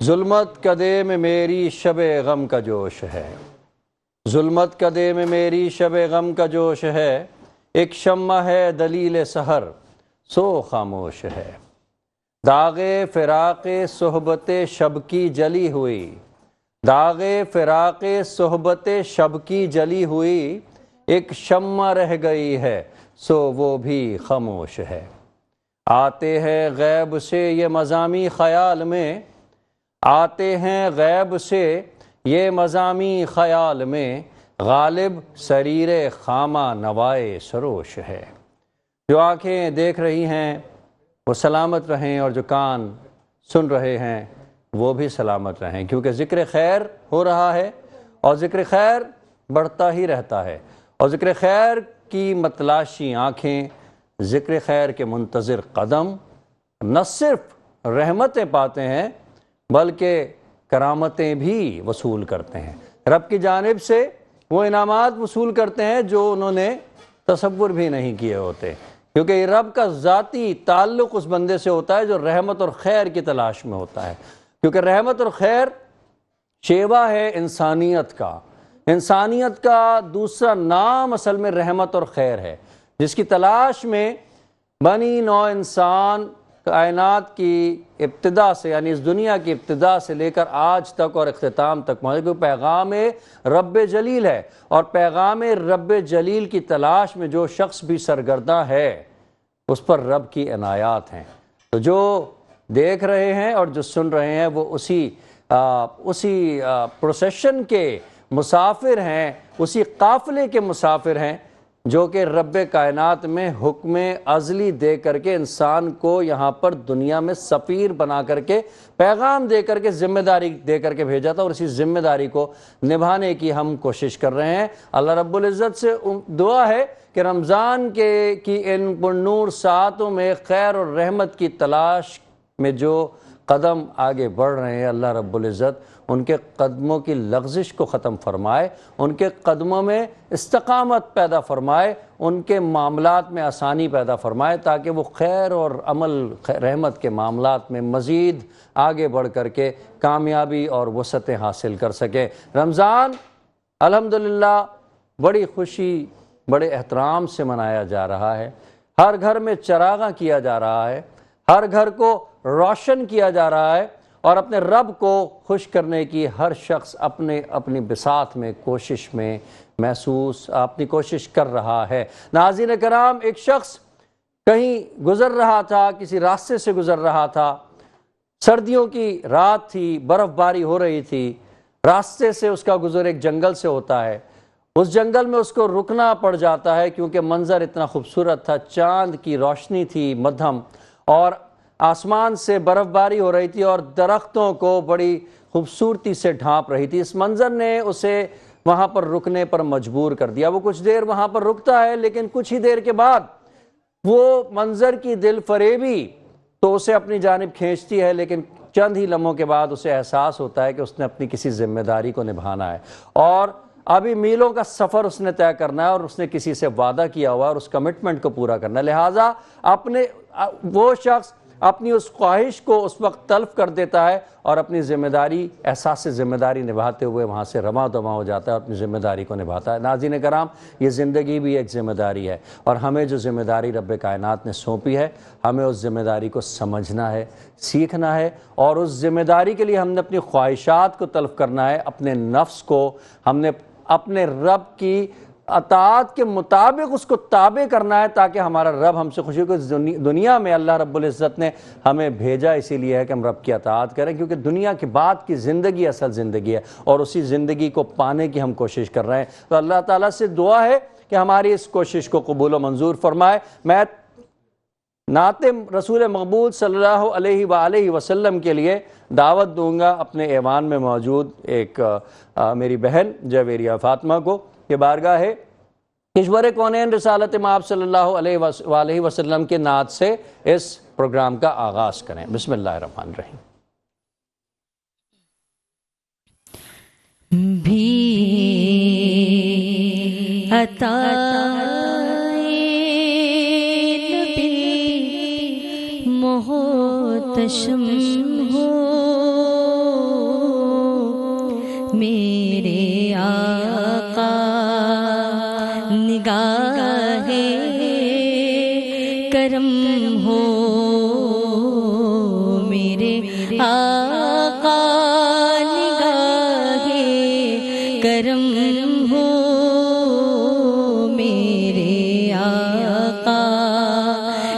ظلمت کدے میں میری شب غم کا جوش ہے، ظلمت کدے میں میری شب غم کا جوش ہے، ایک شمع ہے دلیل سحر سو خاموش ہے۔ داغ فراق صحبت شب کی جلی ہوئی، داغ فراق صحبت شب کی جلی ہوئی، ایک شمع رہ گئی ہے سو وہ بھی خاموش ہے۔ آتے ہیں غیب سے یہ مضامی خیال میں، آتے ہیں غیب سے یہ مضامی خیال میں، غالب سریر خامہ نوائے سروش ہے۔ جو آنکھیں دیکھ رہی ہیں وہ سلامت رہیں، اور جو کان سن رہے ہیں وہ بھی سلامت رہیں، کیونکہ ذکر خیر ہو رہا ہے اور ذکر خیر بڑھتا ہی رہتا ہے، اور ذکر خیر کی متلاشی آنکھیں، ذکر خیر کے منتظر قدم نہ صرف رحمتیں پاتے ہیں بلکہ کرامتیں بھی وصول کرتے ہیں، رب کی جانب سے وہ انعامات وصول کرتے ہیں جو انہوں نے تصور بھی نہیں کیے ہوتے، کیونکہ یہ رب کا ذاتی تعلق اس بندے سے ہوتا ہے جو رحمت اور خیر کی تلاش میں ہوتا ہے، کیونکہ رحمت اور خیر شیوا ہے انسانیت کا، انسانیت کا دوسرا نام اصل میں رحمت اور خیر ہے، جس کی تلاش میں بنی نوع انسان کائنات کی ابتدا سے، یعنی اس دنیا کی ابتدا سے لے کر آج تک اور اختتام تک پہنچے، کیونکہ پیغام رب جلیل ہے، اور پیغام رب جلیل کی تلاش میں جو شخص بھی سرگرداں ہے اس پر رب کی عنایات ہیں۔ تو جو دیکھ رہے ہیں اور جو سن رہے ہیں وہ اسی پروسیشن کے مسافر ہیں، اسی قافلے کے مسافر ہیں جو کہ رب کائنات میں حکم ازلی دے کر کے انسان کو یہاں پر دنیا میں سفیر بنا کر کے پیغام دے کر کے ذمہ داری دے کر کے بھیجا تھا، اور اسی ذمہ داری کو نبھانے کی ہم کوشش کر رہے ہیں۔ اللہ رب العزت سے دعا ہے کہ رمضان کی ان پرنور ساعتوں میں خیر اور رحمت کی تلاش میں جو قدم آگے بڑھ رہے ہیں، اللہ رب العزت ان کے قدموں کی لغزش کو ختم فرمائے، ان کے قدموں میں استقامت پیدا فرمائے، ان کے معاملات میں آسانی پیدا فرمائے، تاکہ وہ خیر اور عمل رحمت کے معاملات میں مزید آگے بڑھ کر کے کامیابی اور وسعتیں حاصل کر سکیں۔ رمضان الحمدللہ بڑی خوشی، بڑے احترام سے منایا جا رہا ہے، ہر گھر میں چراغاں کیا جا رہا ہے، ہر گھر کو روشن کیا جا رہا ہے، اور اپنے رب کو خوش کرنے کی ہر شخص اپنی بساط میں کوشش میں محسوس اپنی کوشش کر رہا ہے۔ ناظرین کرام، ایک شخص کہیں گزر رہا تھا، کسی راستے سے گزر رہا تھا، سردیوں کی رات تھی، برف باری ہو رہی تھی، راستے سے اس کا گزر ایک جنگل سے ہوتا ہے، اس جنگل میں اس کو رکنا پڑ جاتا ہے کیونکہ منظر اتنا خوبصورت تھا، چاند کی روشنی تھی مدھم، اور آسمان سے برف باری ہو رہی تھی اور درختوں کو بڑی خوبصورتی سے ڈھانپ رہی تھی۔ اس منظر نے اسے وہاں پر رکنے پر مجبور کر دیا۔ وہ کچھ دیر وہاں پر رکتا ہے، لیکن کچھ ہی دیر کے بعد وہ منظر کی دل فریبی تو اسے اپنی جانب کھینچتی ہے، لیکن چند ہی لمحوں کے بعد اسے احساس ہوتا ہے کہ اس نے اپنی کسی ذمہ داری کو نبھانا ہے، اور ابھی میلوں کا سفر اس نے طے کرنا ہے، اور اس نے کسی سے وعدہ کیا ہوا ہے اور اس کمٹمنٹ کو پورا کرنا ہے۔ لہٰذا وہ شخص اپنی اس خواہش کو اس وقت تلف کر دیتا ہے اور اپنی ذمہ داری، احساس ذمہ داری نبھاتے ہوئے وہاں سے رواں دواں ہو جاتا ہے اور اپنی ذمہ داری کو نبھاتا ہے۔ ناظرین کرام، یہ زندگی بھی ایک ذمہ داری ہے، اور ہمیں جو ذمہ داری رب کائنات نے سونپی ہے، ہمیں اس ذمہ داری کو سمجھنا ہے، سیکھنا ہے، اور اس ذمہ داری کے لیے ہم نے اپنی خواہشات کو تلف کرنا ہے، اپنے نفس کو ہم نے اپنے رب کی اطاعت کے مطابق اس کو تابع کرنا ہے، تاکہ ہمارا رب ہم سے خوشی ہو۔ دنیا میں اللہ رب العزت نے ہمیں بھیجا اسی لیے ہے کہ ہم رب کی اطاعت کریں، کیونکہ دنیا کے بعد کی زندگی اصل زندگی ہے، اور اسی زندگی کو پانے کی ہم کوشش کر رہے ہیں۔ تو اللہ تعالیٰ سے دعا ہے کہ ہماری اس کوشش کو قبول و منظور فرمائے۔ میں نعت رسول مقبول صلی اللہ علیہ وآلہ وسلم کے لیے دعوت دوں گا اپنے ایوان میں موجود ایک میری بہن جویریہ فاطمہ کو، کہ بارگاہ ہے کشور کونین رسالت مآب صلی اللہ علیہ وآلہ وسلم کے نعت سے اس پروگرام کا آغاز کریں۔ بسم اللہ الرحمن الرحیم۔ بھی عطا نبی محتشم ہو، میرے آقا نگاہ کرم ہو، میرے آقا نگاہ کرم ہو، میرے آقا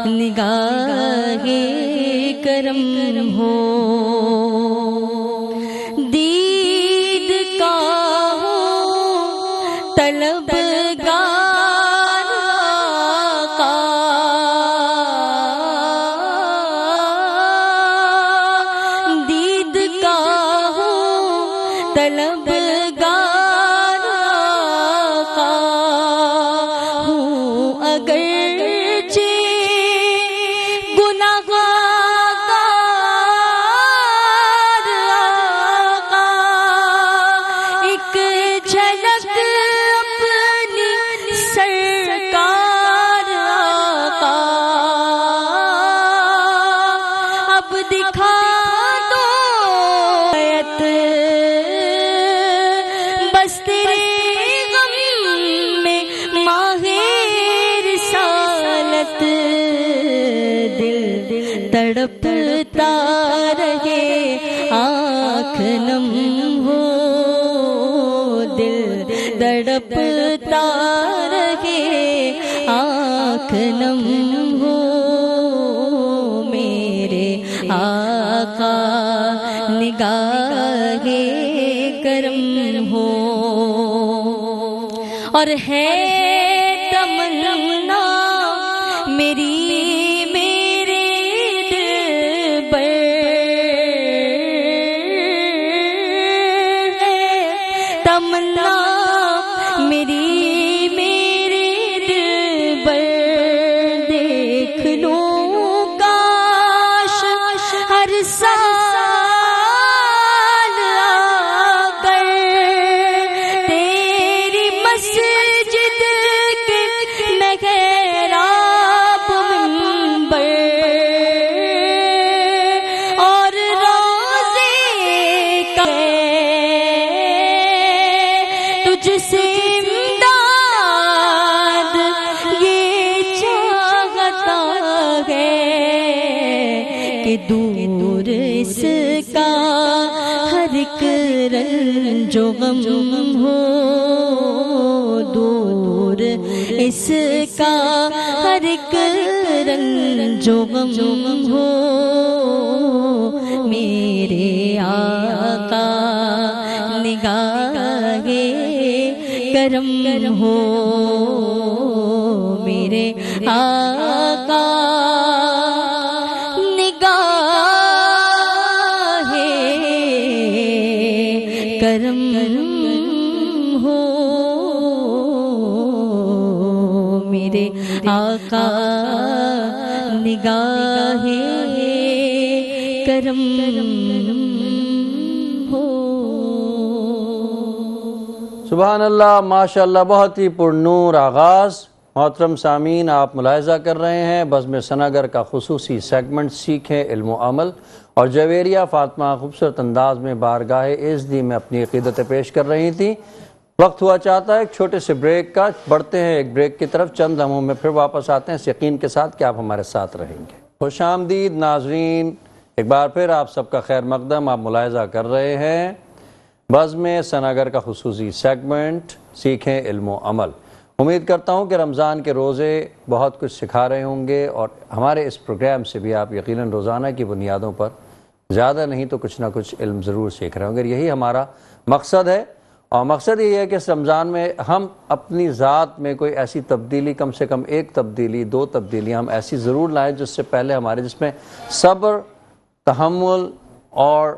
نگاہ کرم ہو، دید کا ہو طلبگار آقا، دید کا ہو طلبگار آقا، ہوں اگرچہ گناہگار آقا، ایک جھلک اپنی سرکار آقا اب دکھا دو بیت، بس تیرے غم میں ماہ رسالت، دل تڑپتا رہے آنکھ نم ہو، دل تڑپتا رہے آنکھ نم ہو، میرے آقا نگاہ کرم ہو، اور ہے تمنا میری میرے دل پر، ہے تمنا میری میرے دل پر، دیکھ لوں کاش ہر سال آ کر تیری مسجد کے محراب منبر، اور روزے کا تجھ سے امداد یہ چاہتا ہے کہ دور اس کا ہر ایک رنج و غم ہو، دور اس کا ہر ایک رنج و غم ہو، میرے آقا نگاہ کرم ہو، میرے آقا نگاہ کرم ہو، میرے آقا نگاہ کرم ہو۔ سبحان اللہ، ماشاء اللہ، بہت ہی پرنور آغاز۔ محترم سامعین، آپ ملاحظہ کر رہے ہیں بزم ثناگر کا خصوصی سیگمنٹ سیکھیں علم و عمل، اور جویریہ فاطمہ خوبصورت انداز میں بارگاہ اعزدی میں اپنی عقیدتیں پیش کر رہی تھیں۔ وقت ہوا چاہتا ہے ایک چھوٹے سے بریک کا، بڑھتے ہیں ایک بریک کی طرف، چند لمحوں میں پھر واپس آتے ہیں اس یقین کے ساتھ کہ آپ ہمارے ساتھ رہیں گے۔ خوش آمدید ناظرین، ایک بار پھر آپ سب کا خیر مقدم۔ آپ ملاحظہ کر رہے ہیں بزم ثناگر کا خصوصی سیگمنٹ سیکھیں علم و عمل۔ امید کرتا ہوں کہ رمضان کے روزے بہت کچھ سکھا رہے ہوں گے، اور ہمارے اس پروگرام سے بھی آپ یقیناً روزانہ کی بنیادوں پر زیادہ نہیں تو کچھ نہ کچھ علم ضرور سیکھ رہے ہوں گے۔ یہی ہمارا مقصد ہے، اور مقصد یہ ہے کہ اس رمضان میں ہم اپنی ذات میں کوئی ایسی تبدیلی، کم سے کم ایک تبدیلی، دو تبدیلیاں ہم ایسی ضرور لائیں جس سے پہلے ہمارے جس میں صبر، تحمل اور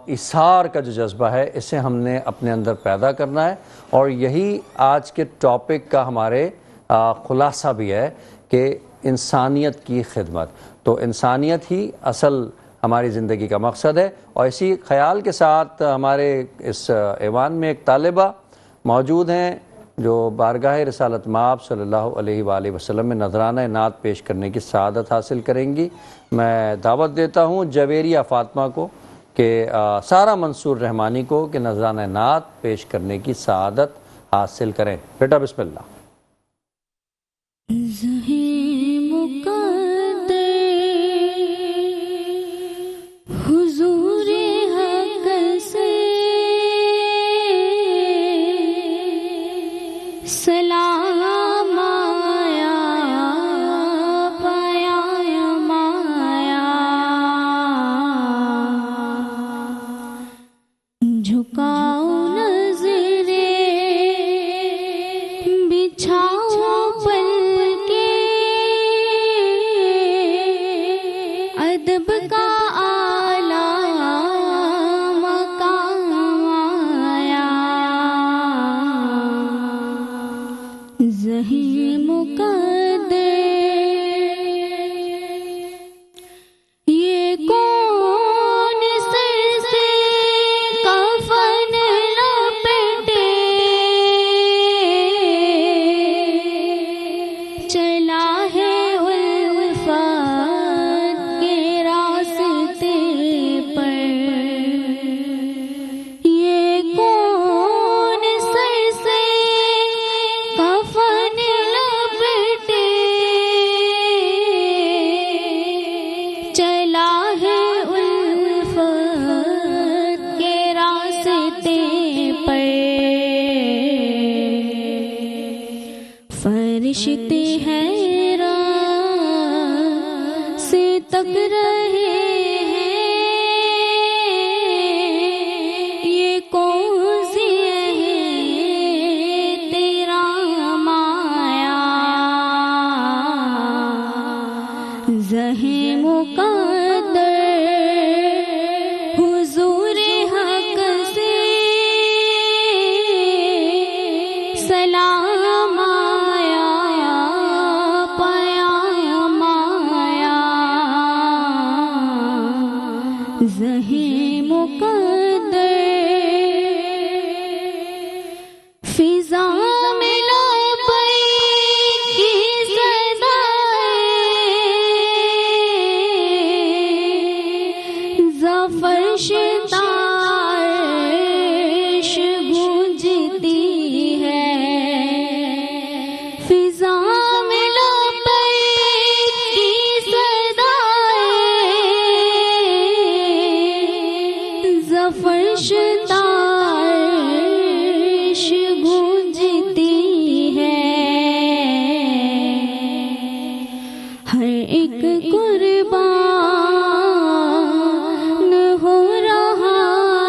ایثار کا جو جذبہ ہے اسے ہم نے اپنے اندر پیدا کرنا ہے، اور یہی آج کے ٹاپک کا ہمارے خلاصہ بھی ہے کہ انسانیت کی خدمت۔ تو انسانیت ہی اصل ہماری زندگی کا مقصد ہے، اور اسی خیال کے ساتھ ہمارے اس ایوان میں ایک طالبہ موجود ہیں جو بارگاہ رسالت مآب صلی اللہ علیہ وآلہ وسلم میں نذرانہ نعت پیش کرنے کی سعادت حاصل کریں گی۔ میں دعوت دیتا ہوں جویریہ فاطمہ کو کہ سارا منصور رحمانی کو کہ نذرانہ نعت پیش کرنے کی سعادت حاصل کریں۔ بیٹا بسم اللہ۔ حضور حق سے سلام آیا، پیام آیا، جھکاؤ نظریں، بچھاؤ پلکیں، ادب کا فرشتے حیران سے تک رہے ہیں، یہ کون سی ہے تیرا مایا، زہیں مقدر حضور حق سے سلام آیا، پیام آیا، زہیں مقدر فضا میں لبیک کی صدائے، زفرش تارش گونجتی ہے، فضا میں لبیک کی صدائے، زفرش تارش گونجتی ہے، ہر ایک قربان ہو رہا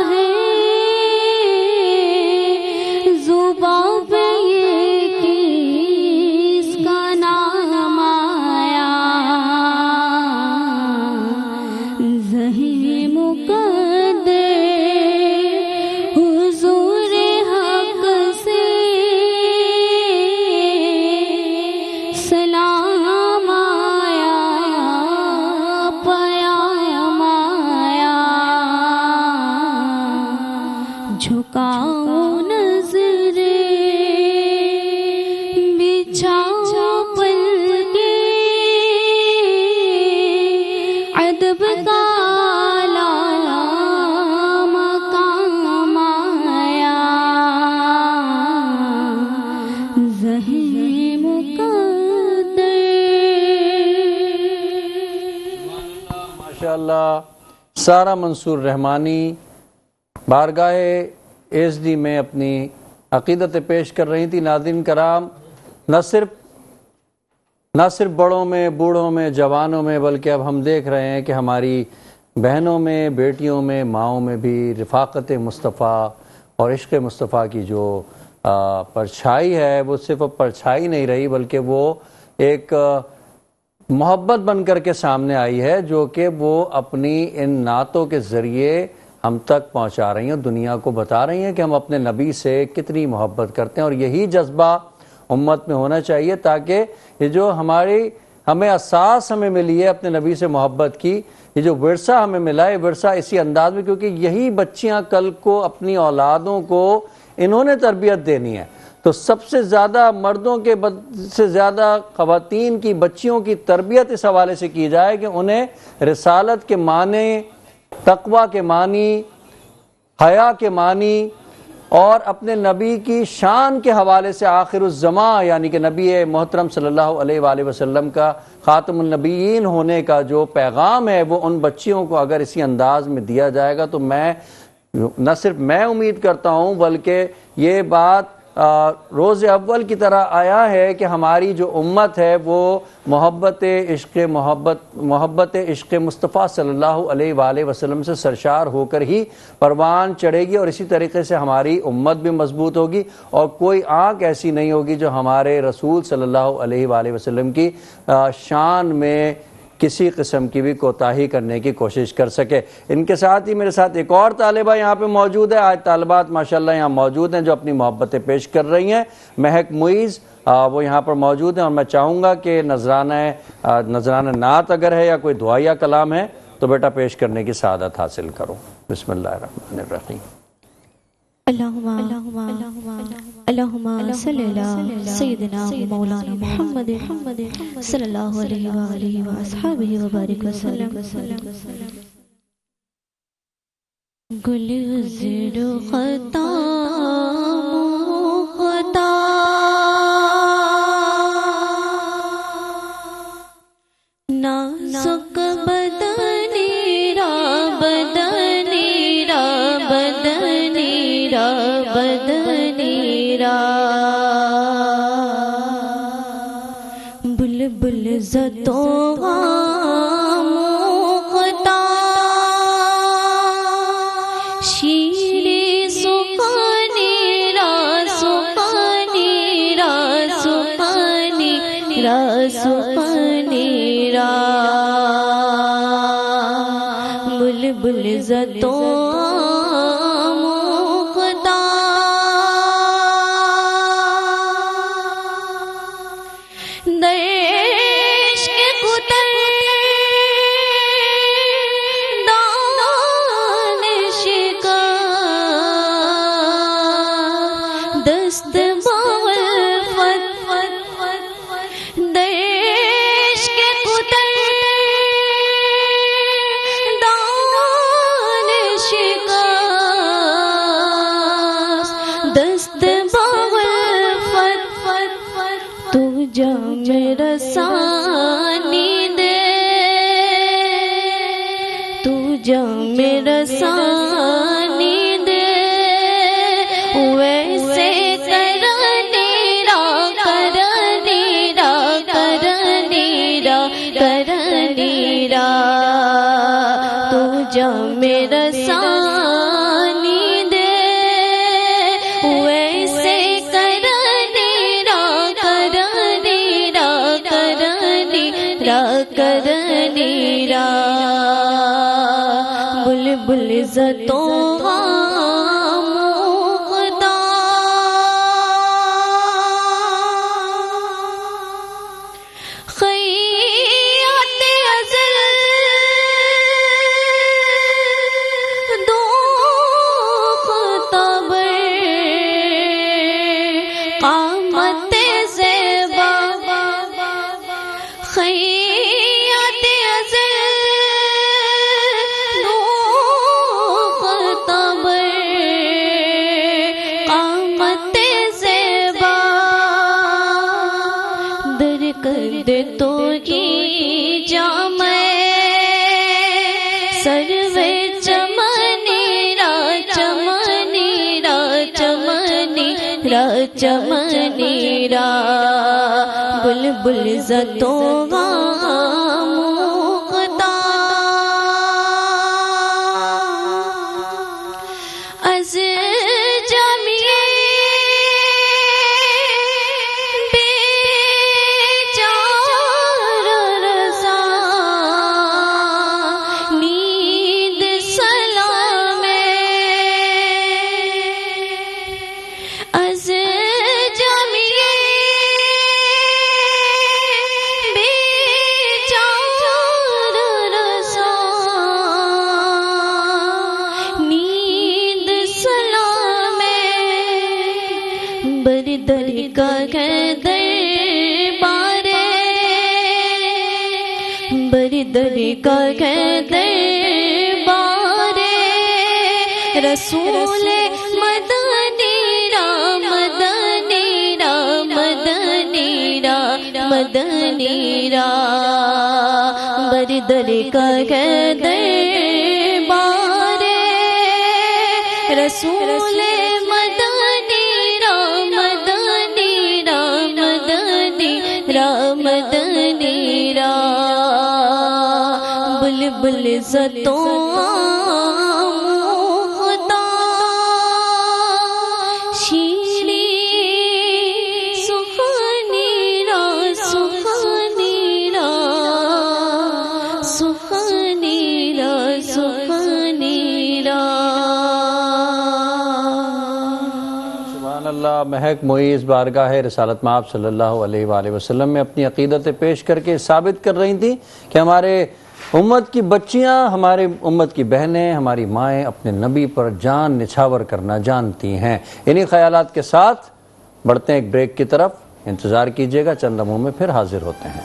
ہے، زباں پہ یہ کس کا نام آیا، زہیں مقدر حضور حق سے سلام آیا، پیام آیا، جھکاؤ نظریں، بچھاؤ پلکیں، ادب کا اعلیٰ مقام آیا، زہیں مقدر۔ ماشاءاللہ سارا منصور رحمانی بارگاہ ایس ڈی میں اپنی عقیدت پیش کر رہی تھی۔ ناظرین کرام، نہ صرف بڑوں میں، بوڑھوں میں، جوانوں میں، بلکہ اب ہم دیکھ رہے ہیں کہ ہماری بہنوں میں، بیٹیوں میں، ماؤں میں بھی رفاقت مصطفیٰ اور عشق مصطفیٰ کی جو پرچھائی ہے، وہ صرف اب پرچھائی نہیں رہی بلکہ وہ ایک محبت بن کر کے سامنے آئی ہے، جو کہ وہ اپنی ان نعتوں کے ذریعے ہم تک پہنچا رہی ہیں، دنیا کو بتا رہی ہیں کہ ہم اپنے نبی سے کتنی محبت کرتے ہیں، اور یہی جذبہ امت میں ہونا چاہیے، تاکہ یہ جو ہمیں اساس ہمیں ملی ہے اپنے نبی سے محبت کی، یہ جو ورثہ ہمیں ملا ہے، ورثہ اسی انداز میں، کیونکہ یہی بچیاں کل کو اپنی اولادوں کو انہوں نے تربیت دینی ہے، تو سب سے زیادہ مردوں کے سے زیادہ خواتین کی بچیوں کی تربیت اس حوالے سے کی جائے کہ انہیں رسالت کے معنی تقوی کے معنی، حیا کے معنی اور اپنے نبی کی شان کے حوالے سے آخر الزماں یعنی کہ نبی محترم صلی اللہ علیہ وآلہ وسلم کا خاتم النبیین ہونے کا جو پیغام ہے وہ ان بچیوں کو اگر اسی انداز میں دیا جائے گا تو میں نہ صرف میں امید کرتا ہوں بلکہ یہ بات روز اول کی طرح آیا ہے کہ ہماری جو امت ہے وہ محبت عشق مصطفیٰ صلی اللہ علیہ وآلہ وسلم سے سرشار ہو کر ہی پروان چڑھے گی، اور اسی طریقے سے ہماری امت بھی مضبوط ہوگی اور کوئی آنکھ ایسی نہیں ہوگی جو ہمارے رسول صلی اللہ علیہ وآلہ وسلم کی شان میں کسی قسم کی بھی کوتاہی کرنے کی کوشش کر سکے۔ ان کے ساتھ ہی میرے ساتھ ایک اور طالبہ یہاں پہ موجود ہے، آج طالبات ماشاءاللہ یہاں موجود ہیں جو اپنی محبتیں پیش کر رہی ہیں۔ مہک معیز وہ یہاں پر موجود ہیں اور میں چاہوں گا کہ نذرانہ نعت اگر ہے یا کوئی دعائیہ کلام ہے تو بیٹا پیش کرنے کی سعادت حاصل کرو۔ بسم اللہ الرحمن الرحیم۔ اللہم صلی علی سیدنا مولانا محمد صلی اللہ علیہ وآلہ وآصحابہ وبارک وسلم۔ گل عذر خطا خطا نازک بدنی را بدنی را بدنی را بدنی را بلبل زدوں غام خطا شیری سخانی را سخانی را سخانی را سخانی را بلبل زدوں بلبل زدوں غام خطا خیات ازل دو خطبر قامت زیبا خیات ازل تو کی جام سرو چمنی را چمنی را چمنی را چمنی را بلبل زدوں غام خطا از بری دری کا دربار رسول مدنی را مدنی را مدنی را مدنی را بردر کا دربار رسول مدنی را مدنی را مدنی را مدنی را بلبل زتوں خدا شیری سخنی را سخنی را سخنی را سخنی را سبحان اللہ. مہک معیز بارگاہ رسالت مآب صلی اللہ علیہ وآلہ وسلم میں اپنی عقیدتیں پیش کر کے ثابت کر رہی تھیں کہ ہمارے امت کی بچیاں، ہمارے امت کی بہنیں، ہماری مائیں اپنے نبی پر جان نچھاور کرنا جانتی ہیں. انہی خیالات کے ساتھ بڑھتے ہیں ایک بریک کی طرف. انتظار کیجیے گا، چند لمحوں میں پھر حاضر ہوتے ہیں.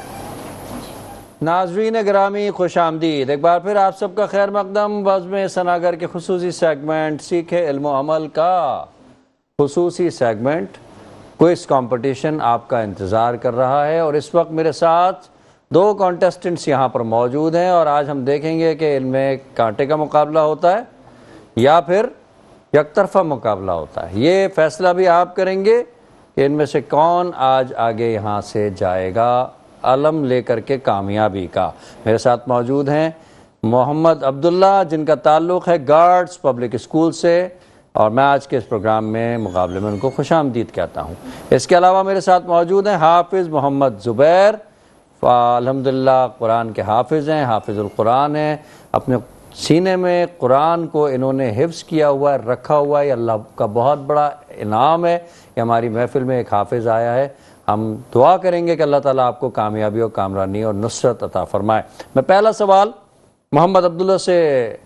ناظرین گرامی خوش آمدید. ایک بار پھر آپ سب کا خیر مقدم. بزم ثناگر کے خصوصی سیگمنٹ سیکھے علم و عمل کا خصوصی سیگمنٹ کوئز کمپٹیشن آپ کا انتظار کر رہا ہے، اور اس وقت میرے ساتھ دو کانٹیسٹنٹس یہاں پر موجود ہیں، اور آج ہم دیکھیں گے کہ ان میں کانٹے کا مقابلہ ہوتا ہے یا پھر یک طرفہ مقابلہ ہوتا ہے. یہ فیصلہ بھی آپ کریں گے کہ ان میں سے کون آج آگے یہاں سے جائے گا علم لے کر کے کامیابی کا. میرے ساتھ موجود ہیں محمد عبداللہ، جن کا تعلق ہے گارڈز پبلک اسکول سے، اور میں آج کے اس پروگرام میں مقابلے میں ان کو خوش آمدید کہتا ہوں. اس کے علاوہ میرے ساتھ موجود ہیں حافظ محمد زبیر، الحمدللہ قرآن کے حافظ ہیں، حافظ القرآن ہیں. اپنے سینے میں قرآن کو انہوں نے حفظ کیا ہوا ہے، رکھا ہوا ہے. یہ اللہ کا بہت بڑا انعام ہے کہ ہماری محفل میں ایک حافظ آیا ہے. ہم دعا کریں گے کہ اللہ تعالیٰ آپ کو کامیابی اور کامرانی اور نصرت عطا فرمائے. میں پہلا سوال محمد عبداللہ سے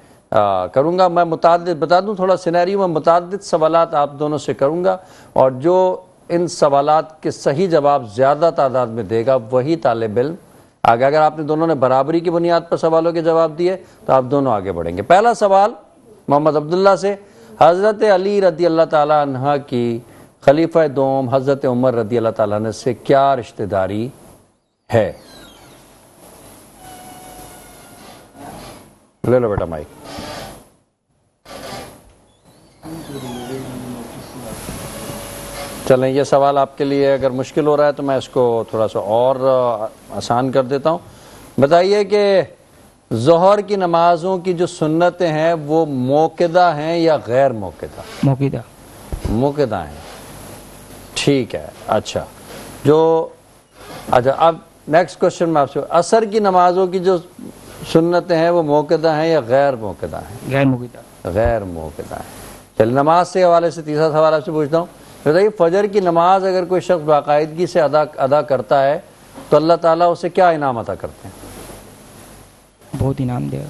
کروں گا. میں متعدد بتا دوں تھوڑا سینیریو، میں متعدد سوالات آپ دونوں سے کروں گا، اور جو ان سوالات کے صحیح جواب زیادہ تعداد میں دے گا وہی طالب علم آگے. اگر آپ نے دونوں نے برابری کی بنیاد پر سوالوں کے جواب دیے تو آپ دونوں آگے بڑھیں گے. پہلا سوال محمد عبداللہ سے. حضرت علی رضی اللہ تعالیٰ عنہ کی خلیفہ دوم حضرت عمر رضی اللہ تعالیٰ عنہ سے کیا رشتہ داری ہے؟ لے لو بیٹا مائک. چلیں، یہ سوال آپ کے لیے اگر مشکل ہو رہا ہے تو میں اس کو تھوڑا سا اور آسان کر دیتا ہوں. بتائیے کہ ظہر کی نمازوں کی جو سنتیں ہیں وہ موقدہ ہیں یا غیر موقدہ؟ موقدہ. موقدہ ہیں. ٹھیک ہے. اچھا اب نیکسٹ کوشچن میں آپ سے، عصر کی نمازوں کی جو سنتیں ہیں وہ موقدہ ہیں یا غیر موقدہ ہیں؟ غیر موقدہ. غیر موقدہ ہیں. چلیے، نماز سے حوالے سے تیسرا سوال آپ سے پوچھتا ہوں. بتائیے فجر کی نماز اگر کوئی شخص باقاعدگی سے ادا کرتا ہے تو اللہ تعالیٰ اسے کیا انعام عطا کرتے ہیں؟ بہت انعام دے گا.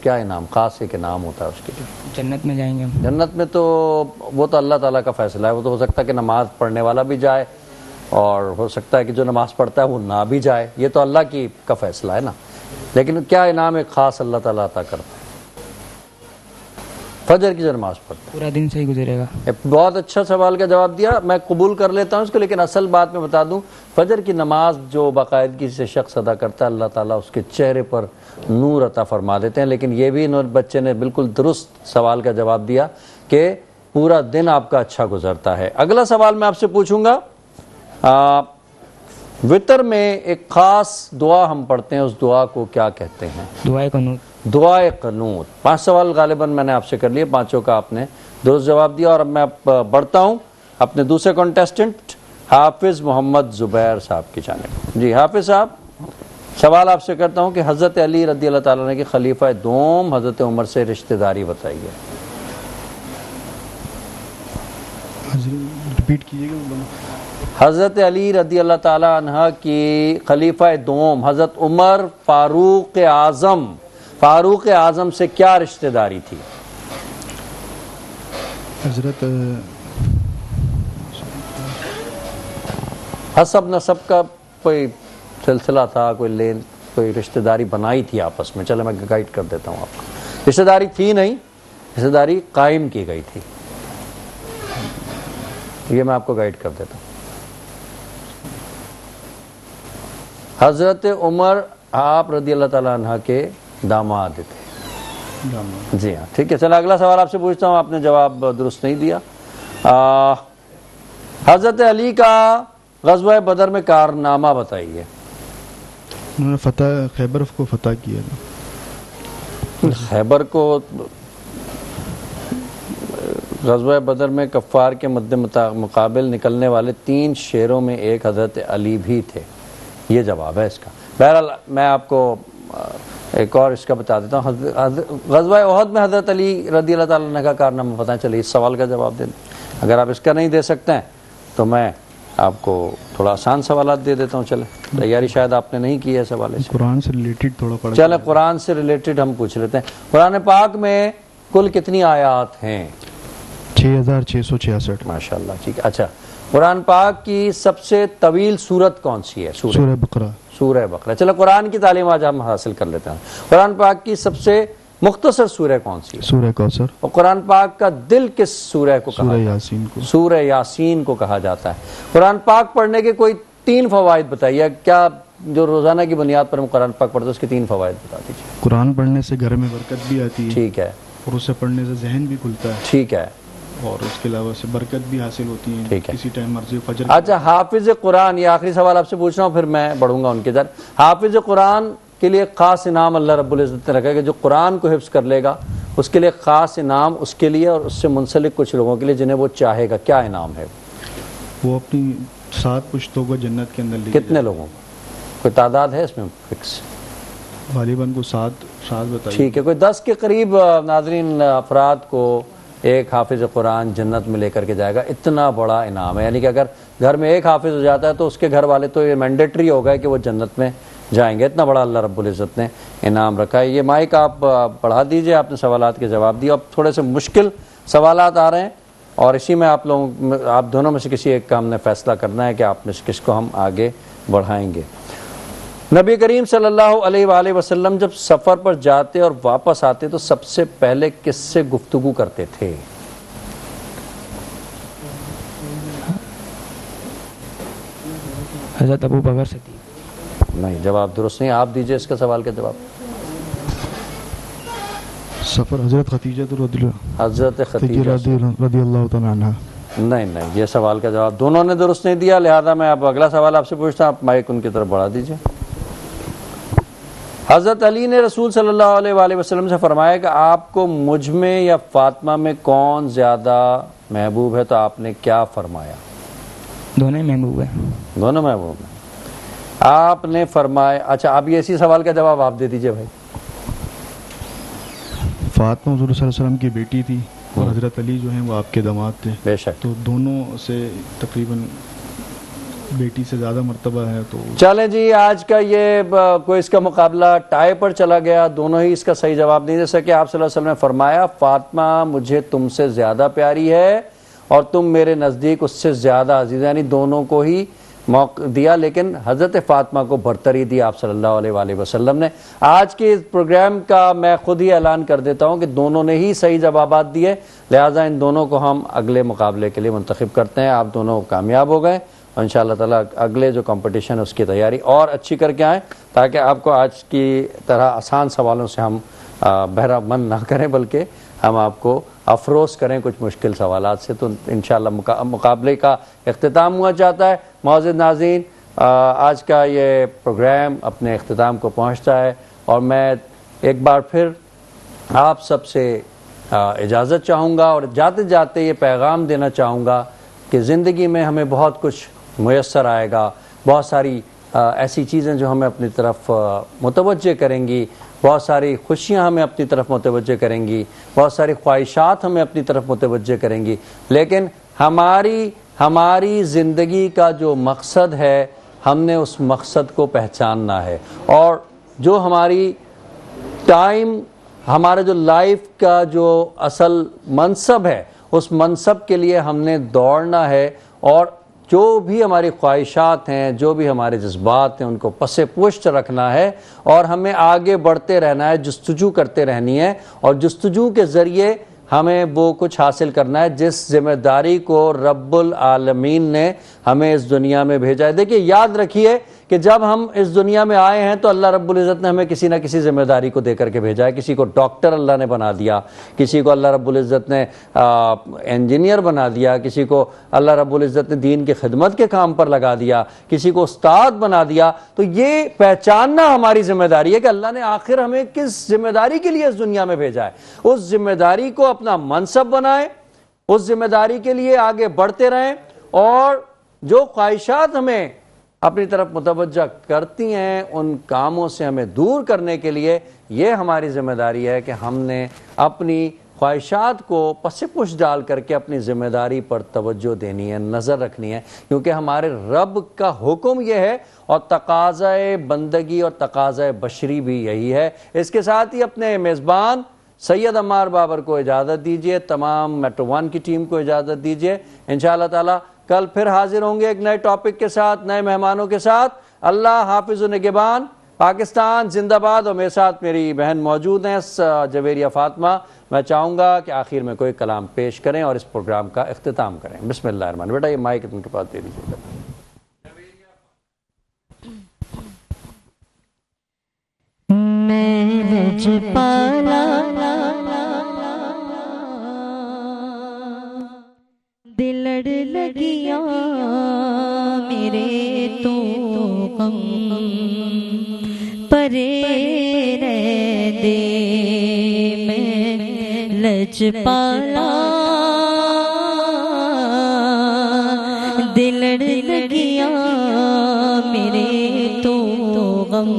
کیا انعام؟ خاص ایک انعام ہوتا ہے اس کے لیے. جنت میں جائیں گے ہم. جنت میں تو وہ تو اللہ تعالیٰ کا فیصلہ ہے. وہ تو ہو سکتا ہے کہ نماز پڑھنے والا بھی جائے، اور ہو سکتا ہے کہ جو نماز پڑھتا ہے وہ نہ بھی جائے. یہ تو اللہ کا فیصلہ ہے نا. لیکن کیا انعام ایک خاص اللہ تعالیٰ عطا کرتا ہے فجر کی جو نماز پڑھتا ہے؟ پورا دن صحیح گزرے گا. بہت اچھا سوال کا جواب دیا، میں قبول کر لیتا ہوں اس کو. لیکن اصل بات میں بتا دوں، فجر کی نماز جو باقاعدگی سے شخص ادا کرتا ہے اللہ تعالیٰ اس کے چہرے پر نور عطا فرما دیتے ہیں. لیکن یہ بھی بچے نے بالکل درست سوال کا جواب دیا کہ پورا دن آپ کا اچھا گزرتا ہے. اگلا سوال میں آپ سے پوچھوں گا، وتر میں ایک خاص دعا ہم پڑھتے ہیں، اس دعا کو کیا کہتے ہیں؟ دعائے قنوت. دعائے قنوت. 5 سوال غالباً میں نے آپ سے کر لیے، 5 کا آپ نے درست جواب دیا. اور اب میں بڑھتا ہوں اپنے دوسرے کانٹیسٹنٹ حافظ محمد زبیر صاحب کی جانب. جی حافظ صاحب، سوال آپ سے کرتا ہوں کہ حضرت علی رضی اللہ تعالیٰ عنہ کی خلیفہ دوم حضرت عمر سے رشتہ داری بتائیے. ریپیٹ کیجیے گا. حضرت علی رضی اللہ تعالیٰ عنہ کی خلیفہ دوم حضرت عمر فاروق اعظم سے کیا رشتہ داری تھی؟ حضرت حسب نسب کا کوئی سلسلہ تھا، کوئی رشتہ داری بنائی تھی آپس میں. چلے میں گائیڈ کر دیتا ہوں آپ کو. رشتہ داری تھی نہیں، حصہ داری قائم کی گئی تھی؟ یہ میں آپ کو گائیڈ کر دیتا ہوں. حضرت عمر آپ رضی اللہ تعالیٰ عنہ کے داماد تھے. جی ہاں ٹھیک ہے. چلو اگلا سوال آپ سے پوچھتا ہوں, آپ نے جواب درست نہیں دیا. حضرت علی کا غزوہ بدر میں کارنامہ بتائیے. انہوں نے خیبر کو فتح کیا تھا. خیبر کو غزوہ بدر میں کفار کے مد مقابل نکلنے والے 3 شیروں میں ایک حضرت علی بھی تھے. یہ جواب ہے اس کا. بہرحال میں آپ کو ایک اور اس کا بتا دیتا ہوں. غزوہ احد میں حضرت علی رضی اللہ تعالیٰ عنہ کا کارنامہ پتہ چلے. اس سوال کا جواب دیں. اگر آپ اس کا نہیں دے سکتے ہیں تو میں آپ کو تھوڑا آسان سوالات دے دیتا ہوں. چلے تیاری شاید آپ نے نہیں کی ہے سوال سے. قرآن سے ریلیٹڈ تھوڑا پڑھا. چلے قرآن سے ریلیٹڈ ہم پوچھ لیتے ہیں. قرآن پاک میں کل کتنی آیات ہیں؟ 6666. ماشاءاللہ ٹھیک ہے. اچھا قرآن پاک کی سب سے طویل سورت کون سی ہے؟ سورہ بقرہ. سورہ بقرہ. چلو قرآن کی تعلیم آج ہم حاصل کر لیتے ہیں. قرآن پاک کی سب سے مختصر سورہ کون سی ہے؟ سورہ کوثر. اور قرآن پاک کا دل کس سورہ کو کہا سورہ جاتا ہے؟ یاسین کو. سورہ یاسین کو کہا جاتا ہے. قرآن پاک پڑھنے کے کوئی 3 فوائد بتائیے. کیا جو روزانہ کی بنیاد پر ہم قرآن پاک پڑھتے ہیں اس کے 3 فوائد بتا دیجیے. قرآن پڑھنے سے گھر میں برکت بھی آتی ہے. ٹھیک ہے. اور اسے پڑھنے سے ذہن بھی کھلتا ہے. ٹھیک ہے. اور اس کے علاوہ سے برکت بھی حاصل ہوتی ہے. ٹھیک ہے. کسی ٹائم مرضی فجر. اچھا حافظ قرآن, یہ آخری سوال آپ سے پوچھ رہا ہوں پھر میں بڑھوں گا ان کے در. حافظ قرآن کے لیے خاص انعام اللہ رب العزت نے رکھا ہے کہ جو قرآن کو حفظ کر لے گا اس کے لیے خاص انعام اس کے لیے اور اس سے منسلک کچھ لوگوں کے لیے جنہیں وہ چاہے گا. کیا انعام ہے؟ وہ اپنی 7 پشتوں کو جنت کے اندر لے کتنے لوگوں کو؟ کوئی تعداد ہے اس میں فکس؟ غالباً کو 7 بتائیے. ٹھیک ہے. کوئی 10 کے قریب ناظرین افراد کو ایک حافظ قرآن جنت میں لے کر کے جائے گا. اتنا بڑا انعام ہے. یعنی کہ اگر گھر میں ایک حافظ ہو جاتا ہے تو اس کے گھر والے تو یہ مینڈیٹری ہو گئے کہ وہ جنت میں جائیں گے. اتنا بڑا اللہ رب العزت نے انعام رکھا ہے. یہ مائک آپ بڑھا دیجئے. آپ نے سوالات کے جواب دیے. اب تھوڑے سے مشکل سوالات آ رہے ہیں اور اسی میں آپ دونوں میں سے کسی ایک کا ہم نے فیصلہ کرنا ہے کہ آپ میں سے کس کو ہم آگے بڑھائیں گے. نبی کریم صلی اللہ علیہ وآلہ وسلم جب سفر پر جاتے اور واپس آتے تو سب سے پہلے کس سے گفتگو کرتے تھے؟ حضرت ابو بکر صدیق. نہیں, جواب درست نہیں. آپ دیجئے اس کا سوال کا جواب. سفر حضرت خدیجہ حضرت خدیجہ. رضی اللہ تعالیٰ عنہ. نہیں, یہ سوال کا جواب دونوں نے درست نہیں دیا. لہذا میں اب اگلا سوال آپ سے پوچھتا ہوں. آپ مائک ان کی طرف بڑھا دیجئے. حضرت علی نے رسول صلی اللہ علیہ وآلہ وسلم سے فرمایا کہ آپ کو مجھ میں یا فاطمہ میں کون زیادہ محبوب ہے, تو آپ نے کیا فرمایا؟ دونوں ہی محبوب ہیں. دونوں محبوب ہیں. آپ نے فرمایا. اچھا اب یہ اسی سوال کا جواب آپ دے دیجئے بھائی. فاطمہ حضور صلی اللہ علیہ وسلم کی بیٹی تھی اور حضرت علی جو ہیں وہ آپ کے داماد تھے. بے شک. تو دونوں سے تقریباً بیٹی سے زیادہ مرتبہ ہے. تو چلیں جی, آج کا یہ کوئی اس کا مقابلہ ٹائی پر چلا گیا. دونوں ہی اس کا صحیح جواب نہیں دے سکے. آپ صلی اللہ علیہ وسلم نے فرمایا فاطمہ مجھے تم سے زیادہ پیاری ہے اور تم میرے نزدیک اس سے زیادہ عزیز. یعنی دونوں کو ہی موقع دیا, لیکن حضرت فاطمہ کو برتری دی آپ صلی اللہ علیہ وآلہ وسلم نے. آج کے اس پروگرام کا میں خود ہی اعلان کر دیتا ہوں کہ دونوں نے ہی صحیح جوابات دیے, لہٰذا ان دونوں کو ہم اگلے مقابلے کے لیے منتخب کرتے ہیں. آپ دونوں کامیاب ہو گئے اور انشاءاللہ تعالیٰ اگلے جو کمپٹیشن ہے اس کی تیاری اور اچھی کر کے آئیں تاکہ آپ کو آج کی طرح آسان سوالوں سے ہم بہرہ مند نہ کریں بلکہ ہم آپ کو افروز کریں کچھ مشکل سوالات سے. تو انشاءاللہ مقابلے کا اختتام ہوا چاہتا ہے. معزز ناظرین, آج کا یہ پروگرام اپنے اختتام کو پہنچتا ہے اور میں ایک بار پھر آپ سب سے اجازت چاہوں گا اور جاتے جاتے یہ پیغام دینا چاہوں گا کہ زندگی میں ہمیں بہت کچھ میسر آئے گا. بہت ساری ایسی چیزیں جو ہمیں اپنی طرف متوجہ کریں گی, بہت ساری خوشیاں ہمیں اپنی طرف متوجہ کریں گی, بہت ساری خواہشات ہمیں اپنی طرف متوجہ کریں گی, لیکن ہماری زندگی کا جو مقصد ہے ہم نے اس مقصد کو پہچاننا ہے. اور جو ہماری ٹائم, ہمارا جو لائف کا جو اصل منصب ہے اس منصب کے لیے ہم نے دوڑنا ہے اور جو بھی ہماری خواہشات ہیں, جو بھی ہمارے جذبات ہیں, ان کو پس پشت رکھنا ہے اور ہمیں آگے بڑھتے رہنا ہے, جستجو کرتے رہنی ہے اور جستجو کے ذریعے ہمیں وہ کچھ حاصل کرنا ہے جس ذمہ داری کو رب العالمین نے ہمیں اس دنیا میں بھیجا ہے۔ دیکھیے یاد رکھیے کہ جب ہم اس دنیا میں آئے ہیں تو اللہ رب العزت نے ہمیں کسی نہ کسی ذمہ داری کو دے کر کے بھیجا ہے۔ کسی کو ڈاکٹر اللہ نے بنا دیا، کسی کو اللہ رب العزت نے انجینئر بنا دیا، کسی کو اللہ رب العزت نے دین کی خدمت کے کام پر لگا دیا، کسی کو استاد بنا دیا۔ تو یہ پہچاننا ہماری ذمہ داری ہے کہ اللہ نے آخر ہمیں کس ذمہ داری کے لیے اس دنیا میں بھیجا ہے۔ اس ذمہ داری کو اپنا منصب بنائیں، اس ذمہ داری کے لیے آگے بڑھتے رہیں، اور جو خواہشات ہمیں اپنی طرف متوجہ کرتی ہیں ان کاموں سے ہمیں دور کرنے کے لیے یہ ہماری ذمہ داری ہے کہ ہم نے اپنی خواہشات کو پس پش ڈال کر کے اپنی ذمہ داری پر توجہ دینی ہے، نظر رکھنی ہے، کیونکہ ہمارے رب کا حکم یہ ہے اور تقاضۂ بندگی اور تقاضۂ بشری بھی یہی ہے۔ اس کے ساتھ ہی اپنے میزبان سید عمار بابر کو اجازت دیجیے، تمام میٹرو ون کی ٹیم کو اجازت دیجیے۔ انشاءاللہ تعالی کل پھر حاضر ہوں گے ایک نئے ٹاپک کے ساتھ، نئے مہمانوں کے ساتھ۔ اللہ حافظ و نگہبان۔ پاکستان زندہ باد۔ اور میرے ساتھ میری بہن موجود ہیں جویریہ فاطمہ۔ میں چاہوں گا کہ آخر میں کوئی کلام پیش کریں اور اس پروگرام کا اختتام کریں۔ بسم اللہ الرحمن الرحیم۔ بیٹا یہ مائک ان کے پاس دے دیجیے گا۔ میں لجپالا دلڑ لگیاں میرے تو غم پرے رہ دے، میں لجپالا دلڑ لگیاں میرے تو غم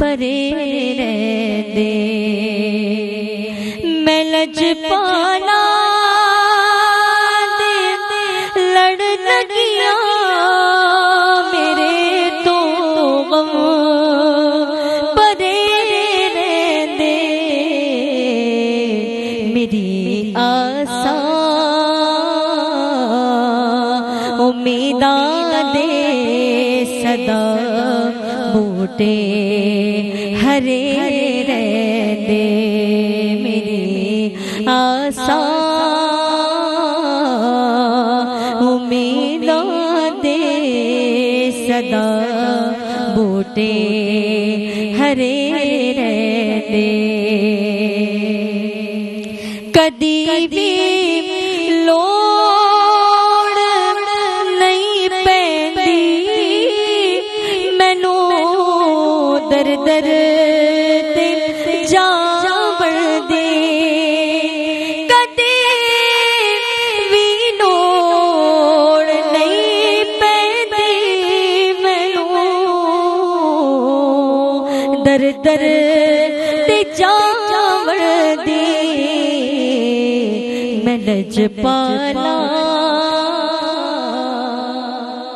پرے رہ دے، میں لجپالا لڑ لگیاں میرے تو غم پرے رہ دے، میری آساں امیداں دے صدا بوٹے ہرے رہ دے، میری آساں امیداں دے صدا بوٹے ہرے رہ دے، کدی بھی لوڑ نہیں پیندی مینوں در در تے جا بڑھ دے، کدی بھی لوڑ نہیں پیندی مینوں در در تے جا بڑھ دے، میں لجپالا